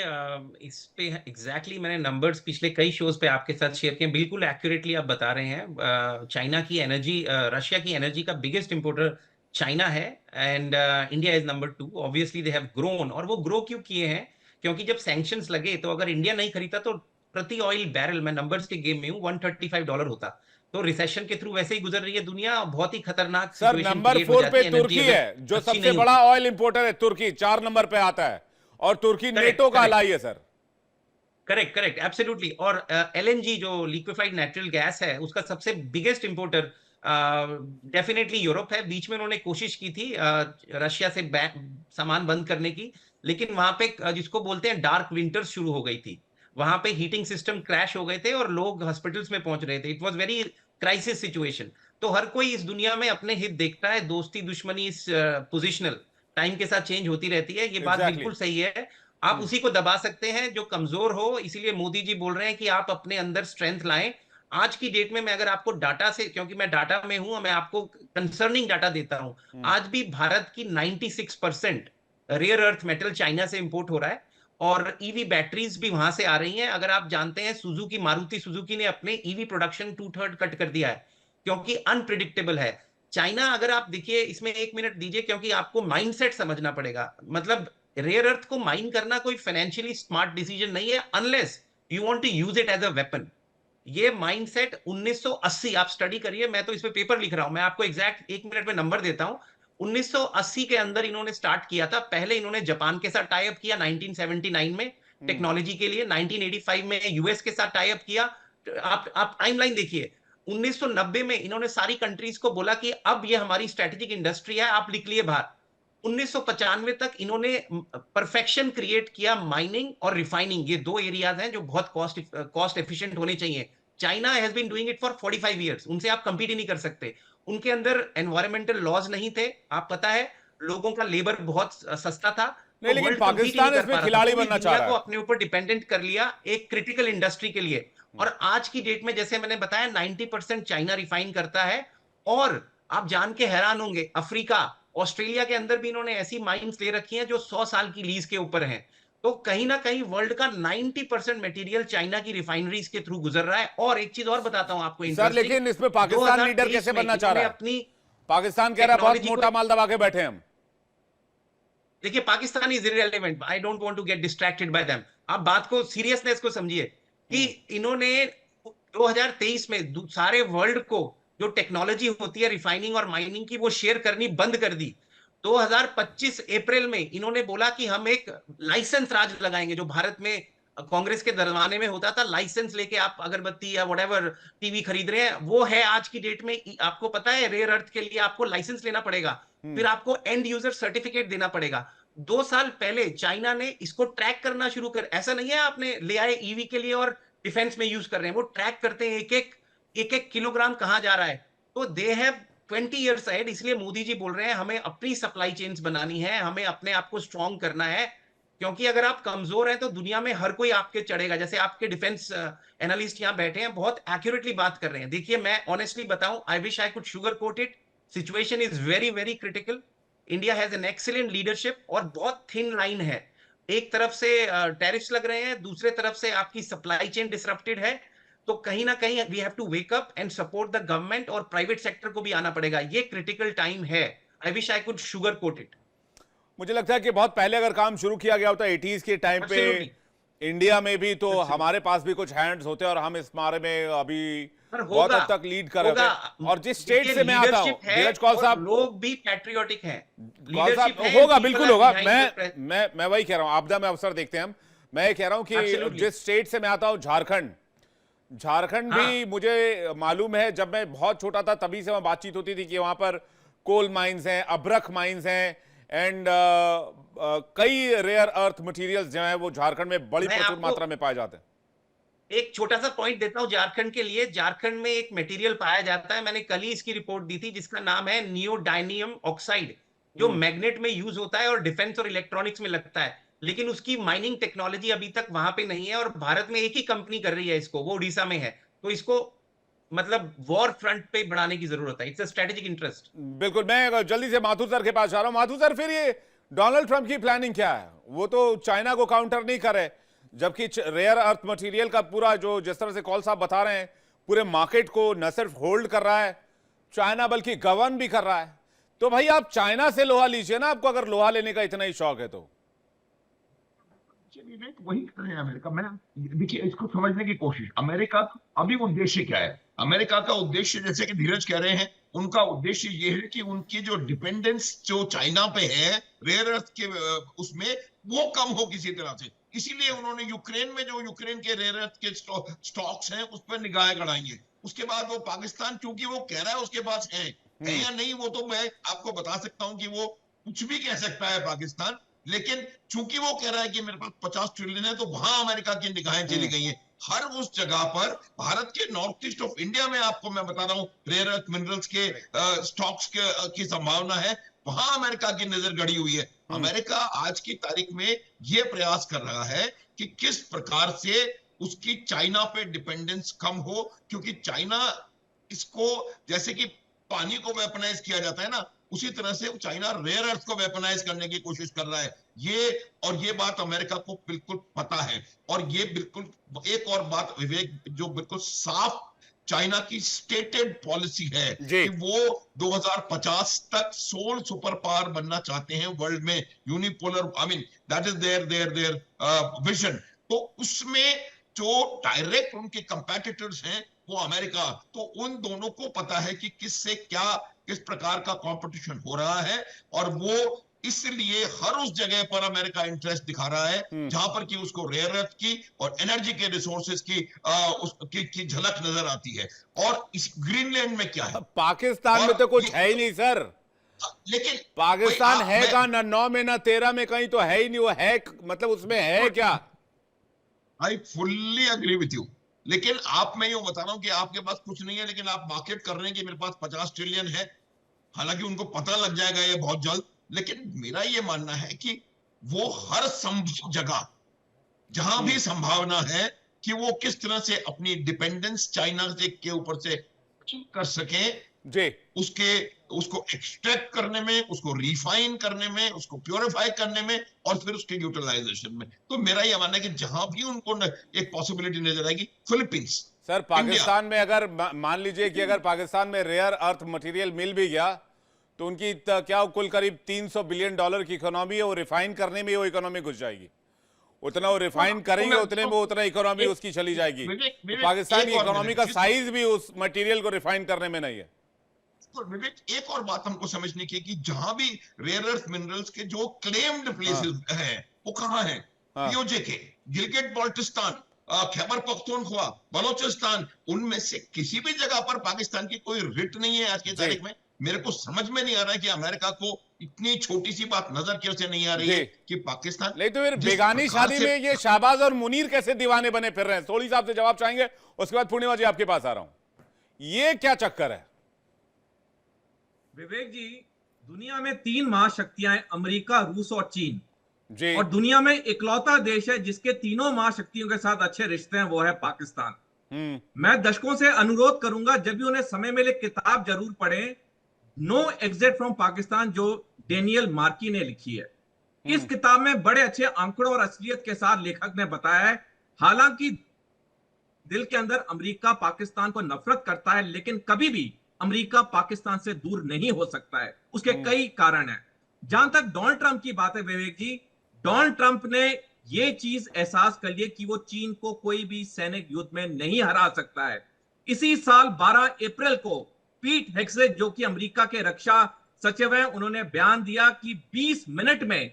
इस पे एग्जैक्टली मैंने नंबर्स पिछले कई शोज पे आपके साथ शेयर किए, बिल्कुल एक्यूरेटली आप बता रहे हैं। चाइना की एनर्जी, रशिया की एनर्जी का बिगेस्ट इंपोर्टर चाइना है, and India is number 2। Obviously they have grown, और वो ग्रो क्यों किए हैं? क्योंकि जब सैंक्शंस लगे तो अगर इंडिया नहीं खरीदा तो प्रति ऑयल बैरल, मैं नंबर्स के गेम में हूँ, $135 होता। तो रिसेशन के थ्रू वैसे ही गुजर रही है दुनिया, बहुत ही खतरनाक सर सिचुएशन नंबर क्रिएट हो 4 जाती पे है। तुर्की है, जो सबसे बड़ा ऑयल इंपोर्टर है। तुर्की 4 नंबर पे आता है, और तुर्की नेटो का अलाई है सर। Correct, correct, absolutely. और एलएनजी जो लिक्विफाइड नेचुरल गैस है, उसका सबसे बिगेस्ट इंपोर्टर डेफिनेटली यूरोप है। बीच में उन्होंने कोशिश की थी रशिया से सामान बंद करने की, लेकिन वहां पे जिसको बोलते हैं डार्क विंटर्स शुरू हो गई थी। वहां पे हीटिंग सिस्टम क्रैश हो गए थे और लोग हॉस्पिटल्स में पहुंच रहे थे। It was very crisis situation. तो हर कोई इस दुनिया में अपने हित देखता है, दोस्ती दुश्मनी इस पोजिशनल टाइम के साथ चेंज होती रहती है। ये बात बिल्कुल सही है। आप उसी को दबा सकते हैं जो कमजोर हो। इसीलिए मोदी जी बोल रहे हैं कि आप अपने अंदर स्ट्रेंथ लाएं। आज की डेट में मैं अगर आपको डाटा से, क्योंकि मैं डाटा में हूं, मैं आपको कंसर्निंग डाटा देता हूं। आज भी भारत की 96% रेयर अर्थ मेटल चाइना से इंपोर्ट हो रहा है, और ईवी बैटरीज भी वहां से आ रही हैं। अगर आप जानते हैं, सुजुकी, मारुति सुजुकी ने अपने ईवी प्रोडक्शन 2/3 कट कर दिया है, क्योंकि अनप्रिडिक्टेबल है चाइना। अगर आप देखिए, इसमें 1 मिनट दीजिए, क्योंकि आपको माइंडसेट समझना पड़ेगा। मतलब रेयर अर्थ को माइन करना कोई फाइनेंशियली स्मार्ट डिसीजन नहीं है, unless you want to use it as a weapon. ये माइंडसेट 1980, आप स्टडी करिए, मैं तो इस पे पेपर लिख रहा हूं, मैं आपको एग्जैक्ट 1 मिनट में नंबर देता हूं। 1980 के अंदर इन्होंने स्टार्ट किया था। पहले इन्होंने जापान के साथ टाई अप किया 1979 में टेक्नोलॉजी के लिए, 1985 में यूएस के साथ टाई अप किया। आप टाइमलाइन देखिए, 1990 में इन्होंने सारी कंट्रीज को बोला कि अब ये हमारी स्ट्रेटेजिक इंडस्ट्री है, आप लिख लिए बाहर। 1995 तक इन्होंने परफेक्शन क्रिएट किया। माइनिंग और रिफाइनिंग, ये 2 एरियाज हैं जो बहुत कॉस्ट एफिशिएंट होने चाहिए। China has been doing it for 45 years, उनसे आप कंपीट ही नहीं कर सकते। उनके अंदर एनवायरमेंटल लॉज नहीं थे, आप पता है, लोगों का लेबर बहुत सस्ता था। नहीं, लेकिन पाकिस्तान इसमें खिलाड़ी बनना चाह रहा है, को अपने ऊपर डिपेंडेंट कर लिया एक क्रिटिकल इंडस्ट्री के लिए। और आज की डेट में, जैसे मैंने बताया, 90% चाइना रिफाइन करता है। और आप जान के हैरान होंगे, अफ्रीका ऑस्ट्रेलिया के अंदर भी इन्होंने ऐसी माइंस ले रखी हैं जो 100 साल की लीज के ऊपर हैं। तो कहीं ना कहीं वर्ल्ड का 90% मटेरियल चाइना की रिफाइनरीज के थ्रू गुजर रहा है। और एक चीज और बताता हूं आपको सर, इंटरेस्टिंग, लेकिन इसमें पाकिस्तान लीडर 2023 कैसे में बनना चाह रहा इन्होंने है? अपनी पाकिस्तान कह रहा है बहुत टेक्नोलॉजी मोटा को, माल दबा के बैठे हम। देखिए Pakistan is irrelevant, I don't want to get distracted by them. आप बात को, सीरियसनेस को समझिए कि इन्होंने 2023 में सारे वर्ल्ड को जो टेक्नोलॉजी होती है रिफाइनिंग और माइनिंग की, वो शेयर करनी बंद कर दी। 2025 अप्रैल में इन्होंने बोला कि हम एक लाइसेंस राज लगाएंगे, जो भारत में कांग्रेस के जमाने में होता था, लाइसेंस लेके आप अगरबत्ती या व्हाटएवर टीवी खरीद रहे हैं, वो है आज की डेट में। आपको पता है रेयर अर्थ के लिए आपको लाइसेंस लेना पड़ेगा, फिर आपको एंड यूजर सर्टिफिकेट देना पड़ेगा। 2 साल पहले चाइना ने इसको ट्रैक करना शुरू कर, ऐसा नहीं है आपने ले आए ईवी के लिए और डिफेंस में यूज कर रहे हैं, वो ट्रैक करते हैं एक एक किलोग्राम कहां जा रहा है। तो दे हैव 20 ईयर्स अहेड। इसलिए मोदी जी बोल रहे हैं हमें अपनी सप्लाई चेन्स बनानी है, हमें अपने आप को स्ट्रॉन्ग करना है, क्योंकि अगर आप कमजोर हैं तो दुनिया में हर कोई आपके चढ़ेगा। जैसे आपके डिफेंस एनालिस्ट यहाँ बैठे हैं, बहुत एक्यूरेटली बात कर रहे हैं। देखिए मैं ऑनेस्टली बताऊं, I wish I could sugar coat it, situation is very very critical. India has an excellent leadership और बहुत थिन लाइन है। एक तरफ से टैरिफ्स लग रहे हैं, दूसरे तरफ से आपकी सप्लाई चेन डिसरप्टेड है। तो कहीं ना कहीं we have to wake up and support the government, और प्राइवेट सेक्टर को भी आना पड़ेगा। ये क्रिटिकल टाइम है। I wish I could sugar coat it. मुझे लगता है कि बहुत पहले अगर काम शुरू किया गया होता 80s के टाइम पे इंडिया में भी, तो हमारे पास भी कुछ हैंड्स होते और हम इस बारे में अभी बहुत हद तक लीड कर रहे थे। और जिस स्टेट से मैं आता हूं, धीरज कौल साहब, लोग भी पैट्रियोटिक हैं, कौल साहब, होगा, बिल्कुल होगा। मैं वही कह रहा हूं, आपदा में अवसर देखते हैं हम। मैं ये कह रहा हूं कि जिस स्टेट से मैं आता हूं, झारखंड भी मुझे मालूम है, जब मैं बहुत छोटा था तभी से वहां बातचीत होती थी कि वहां पर कोल माइंस हैं, अब्रक माइंस हैं, एंड कई रेयर अर्थ मटेरियल्स जो है वो झारखंड में बड़ी प्रचुर मात्रा में पाए जाते हैं। एक छोटा सा पॉइंट देता हूं झारखंड के लिए। झारखंड में एक मटेरियल पाया जाता है, मैंने कल ही इसकी रिपोर्ट दी थी, जिसका नाम है नियोडाइनियम ऑक्साइड, जो मैग्नेट में यूज होता है और डिफेंस और इलेक्ट्रॉनिक्स में लगता है। लेकिन उसकी माइनिंग टेक्नोलॉजी अभी तक वहां पे नहीं है, और भारत में एक ही कंपनी कर रही है इसको, वो उड़ीसा में है। तो इसको मतलब वॉर फ्रंट पे बढ़ाने की जरूरत है। It's a strategic interest. बिल्कुल। मैं जल्दी से माथुर सर के पास जा रहा हूं। माथुर सर, फिर ये डोनाल्ड ट्रंप की प्लानिंग क्या है? वो तो चाइना को काउंटर नहीं करे, जबकि रेयर अर्थ मटेरियल का पूरा जो, जिस तरह से कौल साहब बता रहे हैं, पूरे मार्केट को न सिर्फ होल्ड कर रहा है चाइना, बल्कि गवर्न भी कर रहा है। तो भाई आप चाइना से लोहा लीजिए ना, आपको अगर लोहा लेने का इतना ही शौक है तो। चलिए वही कर रहे हैं अमेरिका। मैं देखिए इसको समझने की कोशिश, अमेरिका अभी उद्देश्य क्या है? अमेरिका का उद्देश्य, जैसे कि धीरज कह रहे हैं, उनका उद्देश्य ये है कि उनकी जो डिपेंडेंस जो चाइना पे है रेयर अर्थ के उसमें, वो कम हो किसी तरह से। इसीलिए उन्होंने यूक्रेन में जो यूक्रेन के रेयर अर्थ के स्टॉक्स हैं उस पर निगाहें गड़ाई हैं। उसके बाद वो पाकिस्तान, क्योंकि वो कह रहा है उसके पास है या नहीं, वो तो मैं आपको बता सकता हूं कि वो कुछ भी कह सकता है पाकिस्तान, लेकिन चूंकि वो कह रहा है कि मेरे पास 50 ट्रिलियन है, तो वहां अमेरिका की निगाहें चली गई हैं। हर उस जगह पर भारत के नॉर्थ ईस्ट ऑफ इंडिया में, आपको मैं बता रहा हूं, रेयर अर्थ मिनरल्स के स्टॉक्स की संभावना है, वहां अमेरिका की नजर गड़ी हुई है। अमेरिका आज की तारीख में यह प्रयास कर रहा है कि किस प्रकार से उसकी चाइना पे डिपेंडेंस कम हो, क्योंकि चाइना इसको, जैसे कि पानी को वेपनाइज किया जाता है ना, उसी तरह से चाइना रेयर अर्थ को वेपनाइज करने की कोशिश कर रहा है। ये बात अमेरिका को बिल्कुल पता है। और ये बिल्कुल एक और बात विवेक, जो बिल्कुल साफ चाइना की स्टेटेड पॉलिसी है कि वो 2050 तक सोल सुपर पावर बनना चाहते हैं वर्ल्ड में, unipolar, I mean that is their vision. तो उसमें जो डायरेक्ट उनके कंपेटिटर्स हैं वो अमेरिका, तो उन दोनों को पता है कि किससे क्या, किस प्रकार का कंपटीशन हो रहा है, और वो इसलिए हर उस जगह पर अमेरिका इंटरेस्ट दिखा रहा है जहां पर कि उसको रेयर अर्थ की और एनर्जी के रिसोर्सेज की झलक नजर आती है। और इस ग्रीनलैंड में क्या है? पाकिस्तान में तो कुछ है ही नहीं सर। लेकिन पाकिस्तान है का ना 9 में ना 13 में, कहीं तो है ही नहीं। वो है मतलब उसमें है क्या? I fully agree with you. लेकिन मैं यूं बता रहा हूं कि आपके पास कुछ नहीं है, लेकिन आप मार्केट कर रहे हैं कि मेरे पास 50 ट्रिलियन है। हालांकि उनको पता लग जाएगा ये बहुत जल्द, लेकिन मेरा ये मानना है कि वो हर संभव जगह जहां भी संभावना है कि वो किस तरह से अपनी डिपेंडेंस चाइना के ऊपर से कर सके, जी, उसके उसको एक्सट्रैक्ट करने में, उसको रिफाइन करने में, उसको प्योरीफाई करने में और फिर उसके यूटिलाइजेशन में। तो मेरा यह मानना है कि जहां भी उनको एक पॉसिबिलिटी नजर आएगी, फिलीपींस, सर पाकिस्तान में अगर मान लीजिए कि अगर पाकिस्तान में रेयर अर्थ मटेरियल मिल भी गया तो उनकी क्या कुल करीब $300 बिलियन की इकोनॉमी है, वो रिफाइन करने में वो इकोनॉमी घुस जाएगी। उतना वो रिफाइन करेंगे उतने में उतना इकोनॉमी उसकी चली जाएगी। तो पाकिस्तान की इकोनॉमी का साइज भी उस मटेरियल को रिफाइन करने में नहीं है। तो विवेक, एक और बात हमको समझनी चाहिए कि जहां भी रेयर अर्थ मिनरल्स के जो क्लेम्ड प्लेसेस हैं वो कहां हैं? पीओजे, गिलगिट बाल्टिस्तान, खैबर पख्तूनख्वा, बलोचिस्तान, उनमें से किसी भी जगह पर पाकिस्तान की कोई रिट नहीं है आज की तारीख में। मेरे को समझ में नहीं आ रहा है कि अमेरिका को इतनी छोटी सी बात नजर कैसे नहीं आ रही है कि पाकिस्तान। नहीं तो फिर बेगानी शादी में ये शाहबाज और मुनीर कैसे दीवाने बने फिर रहे हैं? सोली साहब से जवाब चाहेंगे, उसके बाद पूर्णिमा जी आपके पास आ रहा हूं। ये क्या चक्कर है? विवेक जी, दुनिया में 3 महाशक्तियां हैं, अमेरिका, रूस और चीन जी। और दुनिया में इकलौता देश है जिसके तीनों महाशक्तियों के साथ अच्छे रिश्ते हैं, वो है पाकिस्तान। मैं दशकों से अनुरोध करूंगा, जब भी उन्हें समय मिले किताब जरूर पढ़ें, नो एग्जिट फ्रॉम पाकिस्तान, जो डेनियल मार्की ने लिखी है। इस किताब में बड़े अच्छे आंकड़ों और असलियत के साथ लेखक ने बताया है, हालांकि दिल के अंदर अमेरिका पाकिस्तान को नफरत करता है, लेकिन कभी भी अमेरिका पाकिस्तान से दूर नहीं हो सकता है। उसके कई कारण हैं। जहां तक डोनाल्ड ट्रंप की बात है विवेक जी, डोनाल्ड ट्रंप ने यह चीज एहसास कर लिया कि वो चीन को कोई भी सैनिक युद्ध में नहीं हरा सकता है। इसी साल 12 अप्रैल को पीट हेग्सेट, जो कि अमेरिका के रक्षा सचिव हैं, उन्होंने बयान दिया कि 20 मिनट में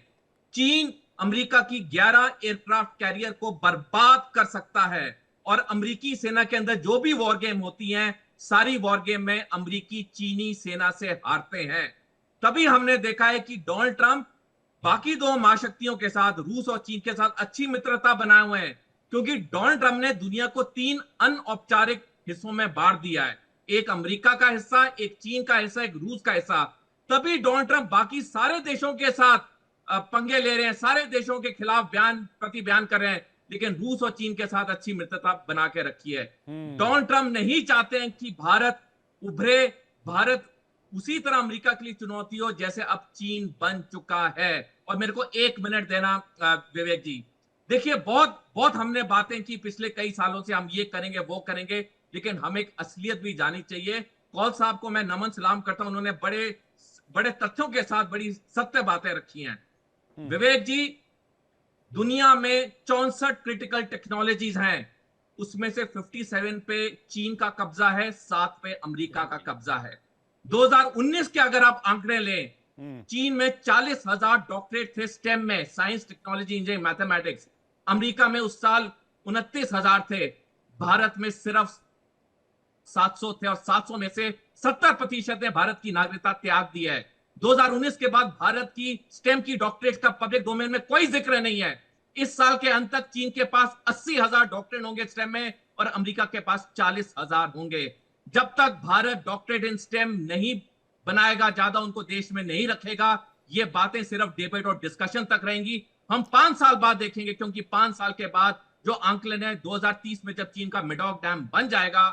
चीन अमेरिका की 11 एयरक्राफ्ट कैरियर को बर्बाद कर सकता है। और अमेरिकी सेना के अंदर जो भी वॉर गेम होती हैं, सारी वॉर गेम में अमेरिकी चीनी सेना से हारते हैं। तभी हमने देखा है कि डोनाल्ड ट्रंप बाकी 2 महाशक्तियों के साथ, रूस और चीन के साथ अच्छी मित्रता बनाए हुए हैं, क्योंकि डोनाल्ड ट्रंप ने दुनिया को 3 अनौपचारिक हिस्सों में बांट दिया है। एक अमेरिका का हिस्सा, एक चीन का हिस्सा, एक रूस का हिस्सा। तभी डोनाल्ड ट्रंप बाकी सारे देशों के साथ पंगे ले रहे हैं, सारे देशों के खिलाफ प्रति बयान कर रहे हैं, लेकिन रूस और चीन के साथ अच्छी मित्रता बना के रखी है। डोनाल्ड ट्रंप नहीं चाहते हैं कि भारत उभरे, भारत उसी तरह अमेरिका के लिए चुनौती हो जैसे अब चीन बन चुका है। और मेरे को 1 मिनट देना विवेक जी। देखिए, बहुत हमने बातें की पिछले कई सालों से, हम ये करेंगे वो करेंगे, लेकिन हमें एक असलियत भी जानी चाहिए। कौल साहब को मैं नमन सलाम करता हूं, उन्होंने बड़े तथ्यों के साथ बड़ी सत्य बातें रखी हैं। विवेक जी, दुनिया में 64 क्रिटिकल टेक्नोलॉजीज हैं, उसमें से 57 पे चीन का कब्जा है, 7 पे अमेरिका का कब्जा है। 2019 के अगर आप आंकड़े लें, चीन में 40,000 डॉक्टरेट थे स्टेम में, science, technology, engineering, mathematics. America में उस साल 29,000 थे। भारत में सिर्फ 700 थे और 700 में से 70% ने भारत की नागरिकता त्याग दी है। 2019 के बाद भारत की स्टेम की डॉक्टरेट का पब्लिक डोमेन में कोई जिक्र नहीं है। इस साल के अंत तक चीन के पास 80,000 डॉक्टरेट होंगे स्टेम में और अमेरिका के पास 40,000 होंगे। जब तक भारत डॉक्टरेट इन स्टेम नहीं बनाएगा, ज्यादा उनको देश में नहीं रखेगा, ये बातें सिर्फ डिबेट और डिस्कशन तक रहेंगी। हम 5 साल बाद देखेंगे, क्योंकि 5 साल के बाद जो आंकलन है, 2030 में जब चीन का मेडॉक डैम बन जाएगा,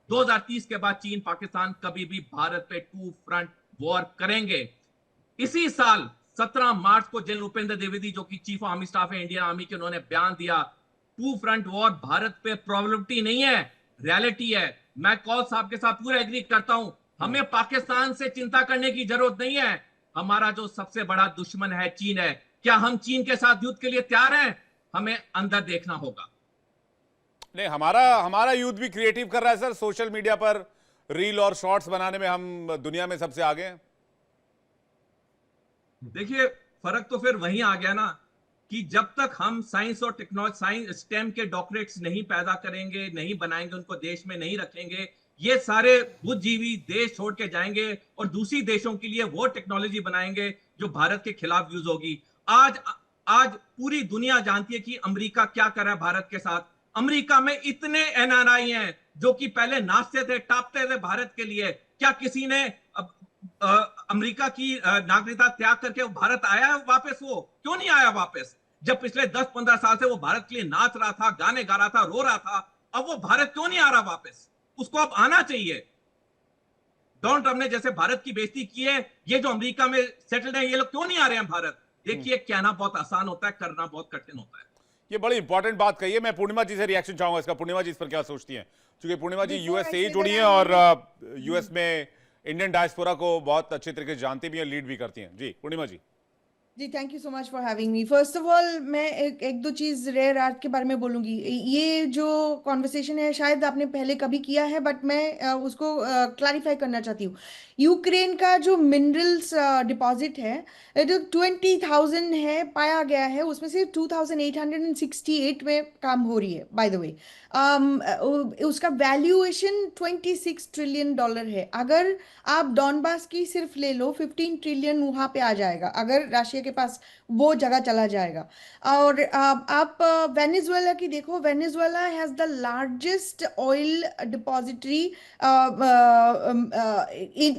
2030 के बाद चीन पाकिस्तान कभी भी भारत पे 2 फ्रंट वॉर करेंगे। इसी साल 17 मार्च को जनरल उपेंद्र द्विवेदी, जो कि चीफ ऑफ आर्मी स्टाफ है इंडियन आर्मी के, उन्होंने बयान दिया 2 फ्रंट वॉर भारत पे प्रोबेबिलिटी नहीं है, रियलिटी है। मैं कौल साहब के साथ पूरा एग्री करता हूं, हमें पाकिस्तान से चिंता करने की जरूरत नहीं है। हमारा जो सबसे बड़ा दुश्मन है चीन है। क्या हम चीन के साथ युद्ध के लिए तैयार हैं? हमें अंदर देखना होगा। नहीं, हमारा यूथ भी क्रिएटिव कर रहा है सर। सोशल मीडिया पर रील और शॉर्ट्स बनाने में हम दुनिया में सबसे आगे हैं। देखिए, फर्क तो फिर वहीं आ गया ना कि जब तक हम साइंस और टेक्नोलॉजी, साइंस स्टेम के डॉक्टरेट्स नहीं पैदा करेंगे, नहीं बनाएंगे, उनको देश में नहीं रखेंगे, ये सारे बुद्धिजीवी देश छोड़ के जाएंगे और दूसरी देशों के लिए वो टेक्नोलॉजी बनाएंगे जो भारत के खिलाफ यूज होगी। आज पूरी दुनिया जानती है कि अमेरिका क्या कर रहा है भारत के साथ। अमेरिका में इतने एनआरआई हैं जो कि पहले नाचते थे, टापते थे भारत के लिए। क्या किसी ने अमेरिका की नागरिकता त्याग करके भारत आया है वापस? वो क्यों नहीं आया वापस? जब पिछले 10-15 साल से वो भारत के लिए नाच रहा था, गाने गा रहा था, रो रहा था, अब वो भारत क्यों नहीं आ रहा वापस? उसको अब आना चाहिए। डोनाल्ड ट्रम्प ने जैसे भारत की बेइज्जती की है, ये जो अमेरिका में सेटल्ड है ये लोग क्यों नहीं आ रहे हैं भारत? देखिए, कहना बहुत आसान होता है, करना बहुत कठिन होता है। ये बड़ी इंपॉर्टेंट बात कही है। मैं पूर्णिमा जी से रिएक्शन चाहूंगा इसका। पूर्णिमा जी इस पर क्या सोचती हैं, क्योंकि पूर्णिमा जी Before यूएस I से ही say जुड़ी that, हैं I और यूएस में इंडियन डायस्पोरा को बहुत अच्छे तरीके से जानती भी हैं, लीड भी करती हैं। जी पूर्णिमा जी। जी thank you so much for having me. First of all मैं एक दो चीज रेयर अर्थ के बारे में बोलूंगी। ये जो कॉन्वर्सेशन है शायद आपने पहले कभी किया है, बट मैं उसको क्लैरिफाई करना चाहती हूँ। यूक्रेन का जो मिनरल्स डिपॉजिट है, जो 20,000 है पाया गया है, उसमें से 2,868 में काम हो रही है बाय द वे। उसका वैल्यूएशन $26 ट्रिलियन है। अगर आप डॉनबास की सिर्फ ले लो, 15 ट्रिलियन वहां पे आ जाएगा अगर रशिया के पास वो जगह चला जाएगा। और आप वेनेजुएला की देखो, Venezuela has the largest oil depository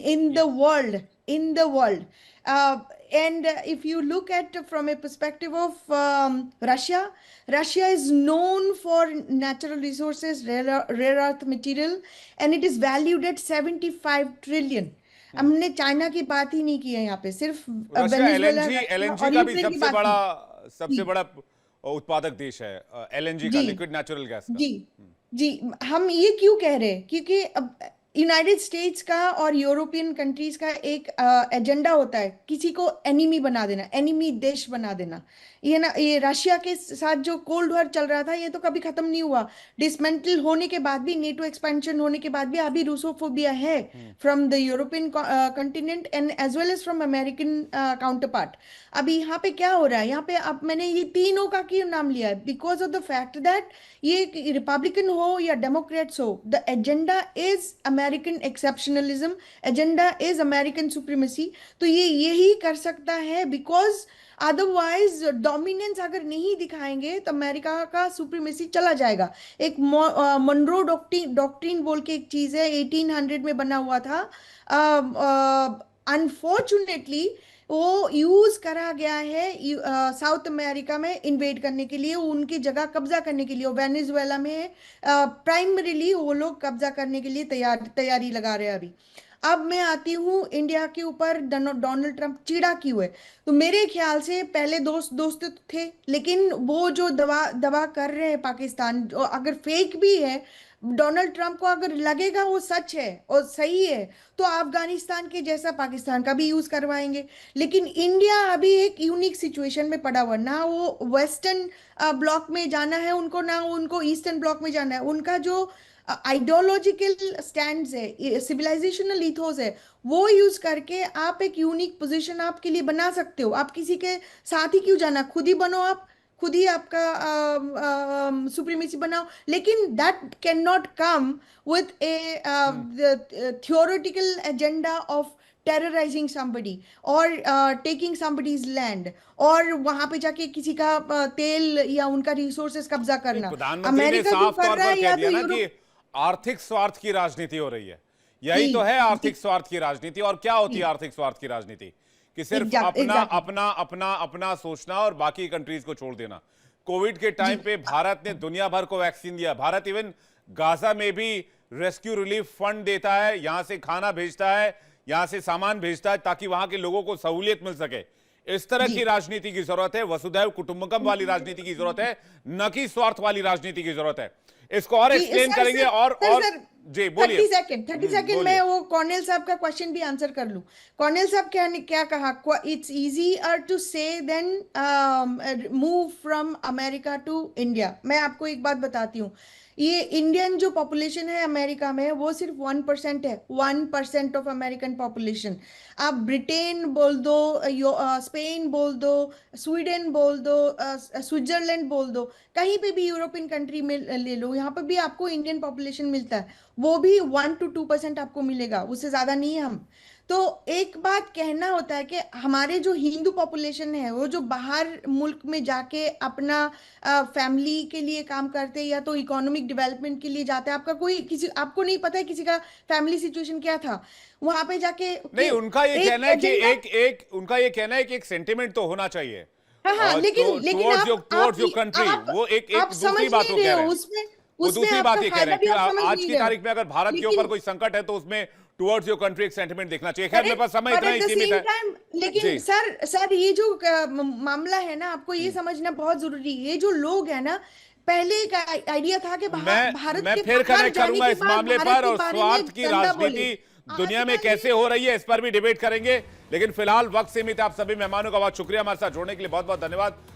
in the world, in the world. And if you look at from a perspective of Russia, Russia is known for natural resources, rare earth material, and it is valued at 75 trillion. हमने चाइना की बात ही नहीं की है यहाँ पे, सिर्फ रशिया वेनेजुएला, एलएनजी और का भी यूक्रेन की सबसे बात बड़ा जी उत्पादक देश है, एलएनजी का, जी लिक्विड नेचुरल गैस का। जी जी। हम ये क्यों कह रहे हैं? क्योंकि अब यूनाइटेड स्टेट्स का और यूरोपियन कंट्रीज का एक एजेंडा होता है किसी को एनिमी बना देना, एनिमी देश बना देना। ये ना, ये रशिया के साथ जो कोल्ड वॉर चल रहा था ये तो कभी खत्म नहीं हुआ। डिसमेंटल होने के बाद भी, नेटो एक्सपेंशन होने के बाद भी अभी रूसोफोबिया है from the European continent and as well as from American counterpart. अभी यहाँ पे क्या हो रहा है? यहाँ पे अब मैंने ये तीनों का क्यों नाम लिया है? Because of the fact that ये रिपब्लिकन हो या डेमोक्रेट्स हो, the agenda is American exceptionalism, agenda is American supremacy. तो ये यही कर सकता है, बिकॉज अदरवाइज डोमिनेंस अगर नहीं दिखाएंगे तो अमेरिका का सुप्रीमेसी चला जाएगा। एक मनरो डॉक्ट्रिन बोल के एक चीज है, 1800 में बना हुआ था। अनफॉर्चुनेटली वो यूज करा गया है साउथ अमेरिका में इन्वेड करने के लिए, उनकी जगह कब्जा करने के लिए। वेनेजुएला में प्राइमरीली वो लोग कब्जा करने के लिए तैयारी लगा रहे हैं अभी। अब मैं आती हूँ इंडिया के ऊपर, डोनाल्ड ट्रंप चिढ़ा क्यों है? तो मेरे ख्याल से पहले दोस्त तो थे, लेकिन वो जो दवा कर रहे हैं पाकिस्तान, जो अगर फेक भी है, डोनाल्ड ट्रंप को अगर लगेगा वो सच है और सही है, तो अफगानिस्तान के जैसा पाकिस्तान का भी यूज करवाएंगे। लेकिन इंडिया अभी एक यूनिक सिचुएशन में पड़ा हुआ, ना वो वेस्टर्न ब्लॉक में जाना है उनको, ना उनको ईस्टर्न ब्लॉक में जाना है। उनका जो आइडियोलॉजिकल स्टैंड्स है, सिविलाइजेशनल इथोस है, वो यूज करके आप एक यूनिक पोजीशन आपके लिए बना सकते हो। आप किसी के साथ ही क्यों जाना? खुद ही बनो, आप खुद ही आपका सुप्रीमेसी बनाओ। लेकिन that can not come with A theoretical agenda of terrorising somebody और टेकिंग समबडीज लैंड और वहां पे जाके किसी का तेल या उनका रिसोर्सेस कब्जा करना। प्रधानमंत्री ने अमेरिका जो साफ कर तौर रहा पर है कह या दिया तो ना यूरोप। कि आर्थिक स्वार्थ की राजनीति हो रही है। यही जी तो है जी आर्थिक स्वार्थ की राजनीति। और क्या होती है आर्थिक स्वार्थ की राजनीति? कि सिर्फ अपना एग्जैक्टली अपना अपना अपना सोचना और बाकी कंट्रीज को छोड़ देना। कोविड के टाइम पे भारत ने दुनिया भर को वैक्सीन दिया। भारत इवन गाजा में भी रेस्क्यू रिलीफ फंड देता है, यहां से खाना भेजता है, यहां से सामान भेजता है, ताकि वहां के लोगों को सहूलियत मिल सके। इस तरह की राजनीति की जरूरत है, वसुधैव कुटुंबकम वाली राजनीति की जरूरत है, न कि स्वार्थ वाली राजनीति की जरूरत है। इसको और एक्सप्लेन करेंगे। और जी बोलिए। 30 सेकंड मैं वो कॉर्नेल साहब का क्वेश्चन भी आंसर कर लूं। कॉर्नेल साहब क्या कहा? It's easier to say then move from America to India. मैं आपको एक बात बताती हूँ, ये इंडियन जो पॉपुलेशन है अमेरिका में वो सिर्फ 1% है, 1% ऑफ अमेरिकन पॉपुलेशन। आप ब्रिटेन बोल दो, स्पेन बोल दो, स्वीडन बोल दो, स्विट्जरलैंड बोल दो, कहीं पे भी यूरोपियन कंट्री में ले लो, यहाँ पे भी आपको इंडियन पॉपुलेशन मिलता है। वो भी 1 to 2% आपको मिलेगा, उससे ज्यादा नहीं है हम। तो एक बात कहना होता है कि हमारे जो हिंदू पॉपुलेशन है वो जो बाहर मुल्क में जाके अपना फैमिली के लिए काम करते हैं या तो इकोनॉमिक डेवलपमेंट के लिए जाते हैं। आपको नहीं पता है किसी का फैमिली सिचुएशन क्या था वहां पे जाके। नहीं, उनका ये कहना है कि उनका ये कहना है कि एक सेंटिमेंट तो होना चाहिए। हाँ, लेकिन टुवर्ड्स योर कंट्री। वो एक आप समझ दूसरी बात को नहीं कह रहे रहे हो हैं। उसमें। वो उसमें दूसरी आपका बात ये कह फायदा रहे हैं भी कि आप समझ आज नहीं की रहे हो। तारीख में अगर भारत के ऊपर लेकिन कोई संकट है तो उसमें टुवर्ड्स योर कंट्री एक सेंटिमेंट देखना चाहिए। खैर मेरे पास समय पर इतना एट ही द सीमित सेम है। टाइम, लेकिन जी सर ये जो मामला है ना, आपको ये समझना बहुत जरूरी है। ये जो लोग है ना, पहले एक आइडिया था कि भारत मैं के फिर बाहर कनेक्ट जाने करूंगा के इस बाद मामले भारत पर, के और बारे में स्वार्थ की गंदा बोले। राजनीति दुनिया में आजकल कैसे हो रही है इस पर भी डिबेट करेंगे, लेकिन फिलहाल वक्त सीमित है। आप सभी मेहमानों का बहुत शुक्रिया हमारे साथ जुड़ने के लिए, बहुत बहुत धन्यवाद।